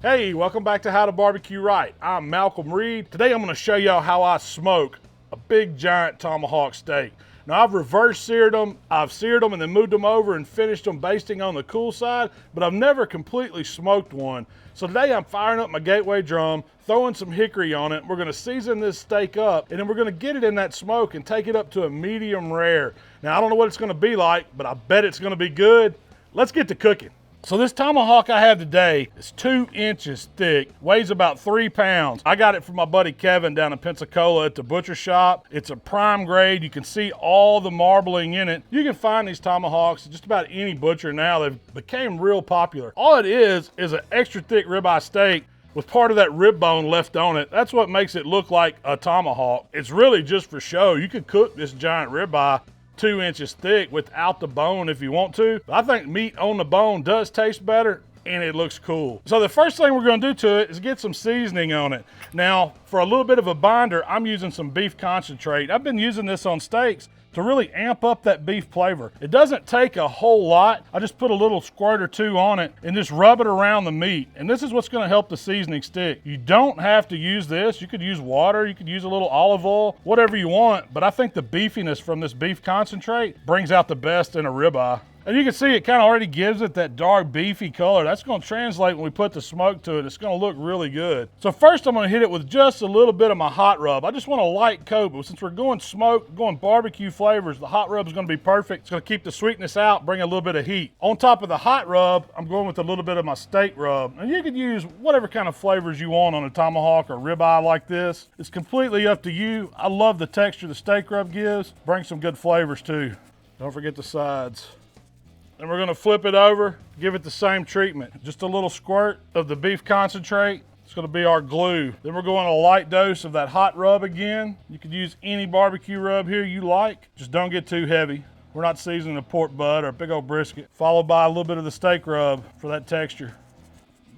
Hey, welcome back to How to Barbecue Right. I'm Malcolm Reed. Today I'm going to show y'all how I smoke a big giant tomahawk steak. Now I've reverse seared them, I've seared them and then moved them over and finished them basting on the cool side, but I've never completely smoked one. So today I'm firing up my gateway drum, throwing some hickory on it. We're going to season this steak up and then we're going to get it in that smoke and take it up to a medium rare. Now I don't know what it's going to be like, but I bet it's going to be good. Let's get to cooking. So this tomahawk I have today is 2 inches thick, weighs about 3 pounds. I got it from my buddy Kevin down in Pensacola at the butcher shop. It's a prime grade. You can see all the marbling in it. You can find these tomahawks at just about any butcher now. They've become real popular. All it is an extra thick ribeye steak with part of that rib bone left on it. That's what makes it look like a tomahawk. It's really just for show. You could cook this giant ribeye 2 inches thick without the bone if you want to. But I think meat on the bone does taste better and it looks cool. So the first thing we're going to do to it is get some seasoning on it. Now, for a little bit of a binder, I'm using some beef concentrate. I've been using this on steaks to really amp up that beef flavor. It doesn't take a whole lot. I just put a little squirt or two on it and just rub it around the meat. And this is what's going to help the seasoning stick. You don't have to use this. You could use water, you could use a little olive oil, whatever you want. But I think the beefiness from this beef concentrate brings out the best in a ribeye. And you can see it kind of already gives it that dark beefy color. That's going to translate when we put the smoke to it. It's going to look really good. So first I'm going to hit it with just a little bit of my hot rub. I just want a light coat, but since we're going smoke, going barbecue flavors, the hot rub is going to be perfect. It's going to keep the sweetness out, bring a little bit of heat. On top of the hot rub, I'm going with a little bit of my steak rub. And you could use whatever kind of flavors you want on a tomahawk or ribeye like this. It's completely up to you. I love the texture the steak rub gives. Brings some good flavors too. Don't forget the sides. And we're gonna flip it over, give it the same treatment. Just a little squirt of the beef concentrate. It's gonna be our glue. Then we're going a light dose of that hot rub again. You could use any barbecue rub here you like. Just don't get too heavy. We're not seasoning a pork butt or a big old brisket. Followed by a little bit of the steak rub for that texture.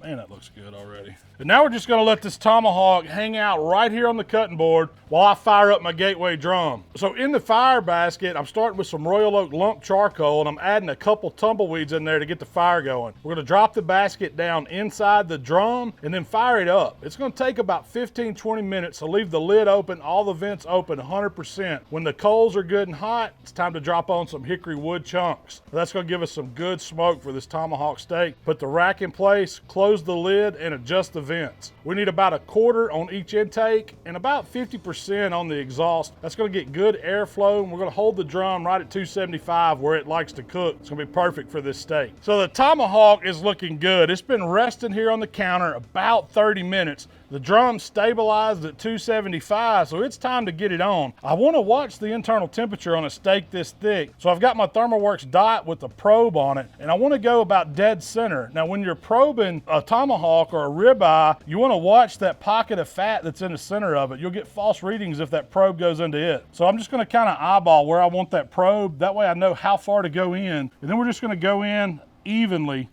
Man, that looks good already. And now we're just gonna let this tomahawk hang out right here on the cutting board while I fire up my gateway drum. So in the fire basket, I'm starting with some Royal Oak lump charcoal and I'm adding a couple tumbleweeds in there to get the fire going. We're gonna drop the basket down inside the drum and then fire it up. It's gonna take about 15-20 minutes, so leave the lid open, all the vents open 100%. When the coals are good and hot, it's time to drop on some hickory wood chunks. That's gonna give us some good smoke for this tomahawk steak. Put the rack in place, close the lid, and adjust the vents. We need about 1/4 on each intake and about 50% on the exhaust. That's going to get good airflow, and we're going to hold the drum right at 275 where it likes to cook. It's going to be perfect for this steak. So the tomahawk is looking good. It's been resting here on the counter about 30 minutes. The drum stabilized at 275, so it's time to get it on. I want to watch the internal temperature on a steak this thick, so I've got my ThermalWorks dot with a probe on it, and I want to go about dead center. Now, when you're probing a tomahawk or a ribeye, you want to watch that pocket of fat that's in the center of it. You'll get false readings if that probe goes into it. So I'm just going to kind of eyeball where I want that probe. That way I know how far to go in, and then we're just going to go in evenly.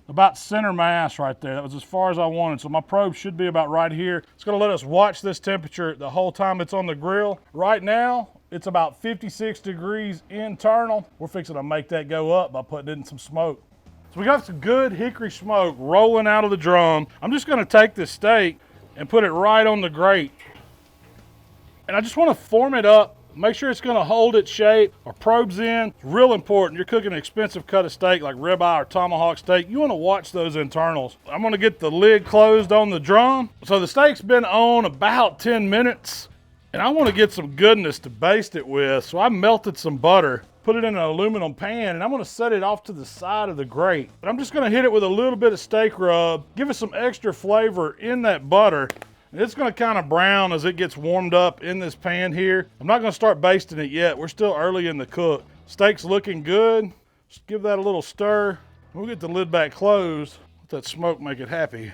About center mass right there. That was as far as I wanted. So my probe should be about right here. It's gonna let us watch this temperature the whole time it's on the grill. Right now, it's about 56 degrees internal. We're fixing to make that go up by putting in some smoke. So we got some good hickory smoke rolling out of the drum. I'm just gonna take this steak and put it right on the grate. And I just wanna form it up. Make sure it's gonna hold its shape. Our probe's in. It's real important. You're cooking an expensive cut of steak like ribeye or tomahawk steak. You wanna watch those internals. I'm gonna get the lid closed on the drum. So the steak's been on about 10 minutes and I wanna get some goodness to baste it with. So I melted some butter, put it in an aluminum pan, and I'm gonna set it off to the side of the grate. And I'm just gonna hit it with a little bit of steak rub, give it some extra flavor in that butter. It's gonna kind of brown as it gets warmed up in this pan here. I'm not gonna start basting it yet. We're still early in the cook. Steak's looking good. Just give that a little stir. We'll get the lid back closed. Let that smoke make it happy.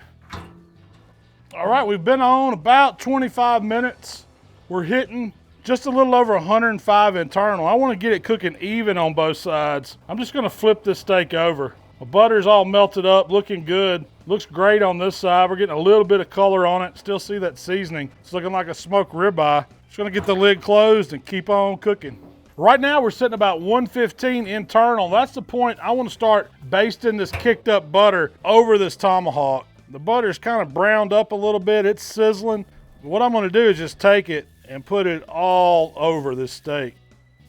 All right, we've been on about 25 minutes. We're hitting just a little over 105 internal. I wanna get it cooking even on both sides. I'm just gonna flip this steak over. My butter's all melted up, looking good. Looks great on this side. We're getting a little bit of color on it. Still see that seasoning. It's looking like a smoked ribeye. Just gonna get the lid closed and keep on cooking. Right now we're sitting about 115 internal. That's the point I want to start basting this kicked up butter over this tomahawk. The butter's kind of browned up a little bit. It's sizzling. What I'm gonna do is just take it and put it all over this steak.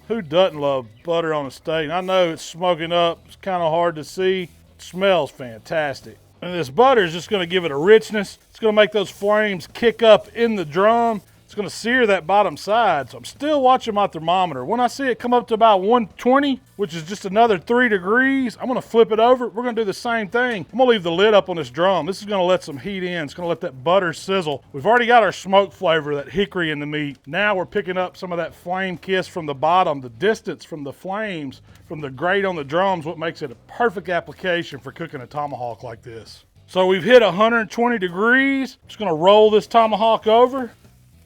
Who doesn't love butter on a steak? I know it's smoking up. It's kind of hard to see. It smells fantastic. And this butter is just gonna give it a richness. It's gonna make those flames kick up in the drum. It's gonna sear that bottom side. So I'm still watching my thermometer. When I see it come up to about 120, which is just another 3 degrees, I'm gonna flip it over. We're gonna do the same thing. I'm gonna leave the lid up on this drum. This is gonna let some heat in. It's gonna let that butter sizzle. We've already got our smoke flavor, that hickory in the meat. Now we're picking up some of that flame kiss from the bottom. The distance from the flames, from the grate on the drums, what makes it a perfect application for cooking a tomahawk like this. So we've hit 120 degrees. Just gonna roll this tomahawk over.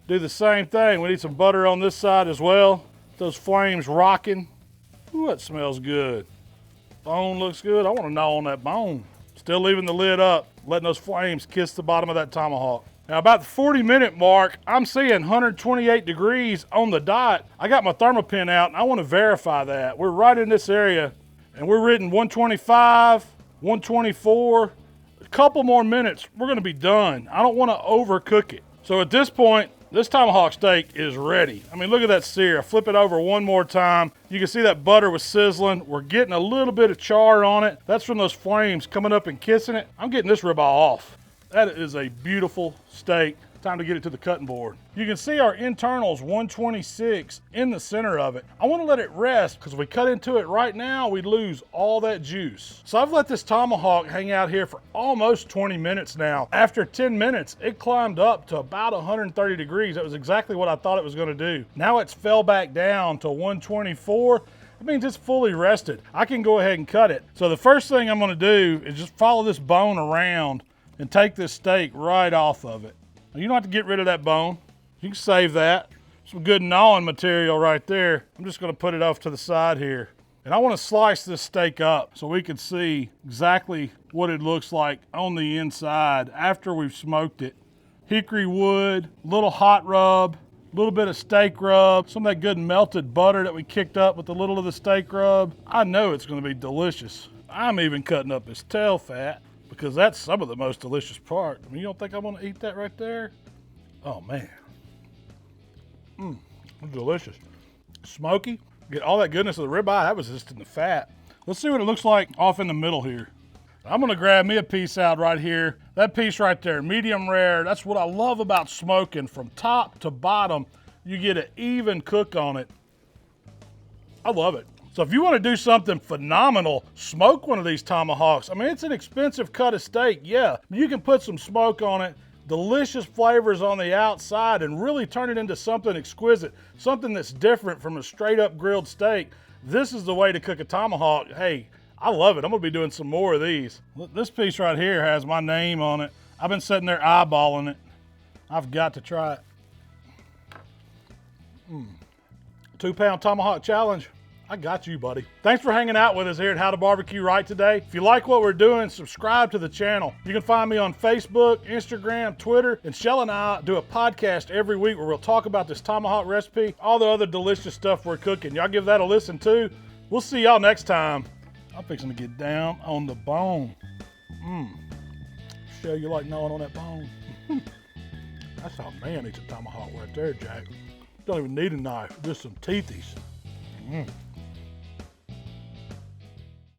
Do the same thing. We need some butter on this side as well. Those flames rocking. Ooh, that smells good. Bone looks good. I want to gnaw on that bone. Still leaving the lid up, letting those flames kiss the bottom of that tomahawk. Now about the 40-minute mark, I'm seeing 128 degrees on the dot. I got my thermopin out and I want to verify that. We're right in this area and we're reading 125, 124. A couple more minutes, we're going to be done. I don't want to overcook it. So at this point, this tomahawk steak is ready. I mean, look at that sear. I flip it over one more time. You can see that butter was sizzling. We're getting a little bit of char on it. That's from those flames coming up and kissing it. I'm getting this ribeye off. That is a beautiful steak. Time to get it to the cutting board. You can see our internals 126 in the center of it. I want to let it rest because if we cut into it right now, we lose all that juice. So I've let this tomahawk hang out here for almost 20 minutes now. After 10 minutes, it climbed up to about 130 degrees. That was exactly what I thought it was going to do. Now it's fell back down to 124. It means it's fully rested. I can go ahead and cut it. So the first thing I'm going to do is just follow this bone around and take this steak right off of it. Now, you don't have to get rid of that bone. You can save that. Some good gnawing material right there. I'm just gonna put it off to the side here. And I wanna slice this steak up so we can see exactly what it looks like on the inside after we've smoked it. Hickory wood, little hot rub, a little bit of steak rub, some of that good melted butter that we kicked up with a little of the steak rub. I know it's gonna be delicious. I'm even cutting up this tail fat, because that's some of the most delicious part. I mean, you don't think I'm gonna eat that right there? Oh man. It's delicious. Smoky, get all that goodness of the ribeye, that was just in the fat. Let's see what it looks like off in the middle here. I'm gonna grab me a piece out right here. That piece right there, medium rare. That's what I love about smoking. From top to bottom, you get an even cook on it. I love it. So if you want to do something phenomenal, smoke one of these tomahawks. I mean, it's an expensive cut of steak, yeah. You can put some smoke on it, delicious flavors on the outside, and really turn it into something exquisite, something that's different from a straight up grilled steak. This is the way to cook a tomahawk. Hey, I love it. I'm gonna be doing some more of these. This piece right here has my name on it. I've been sitting there eyeballing it. I've got to try it. 2-pound tomahawk challenge. I got you, buddy. Thanks for hanging out with us here at HowToBBQRight today. If you like what we're doing, subscribe to the channel. You can find me on Facebook, Instagram, Twitter, and Shell and I do a podcast every week where we'll talk about this tomahawk recipe, all the other delicious stuff we're cooking. Y'all give that a listen too. We'll see y'all next time. I'm fixing to get down on the bone. Show you like gnawing on that bone. That's how a man eats a tomahawk right there, Jack. Don't even need a knife, just some teethies.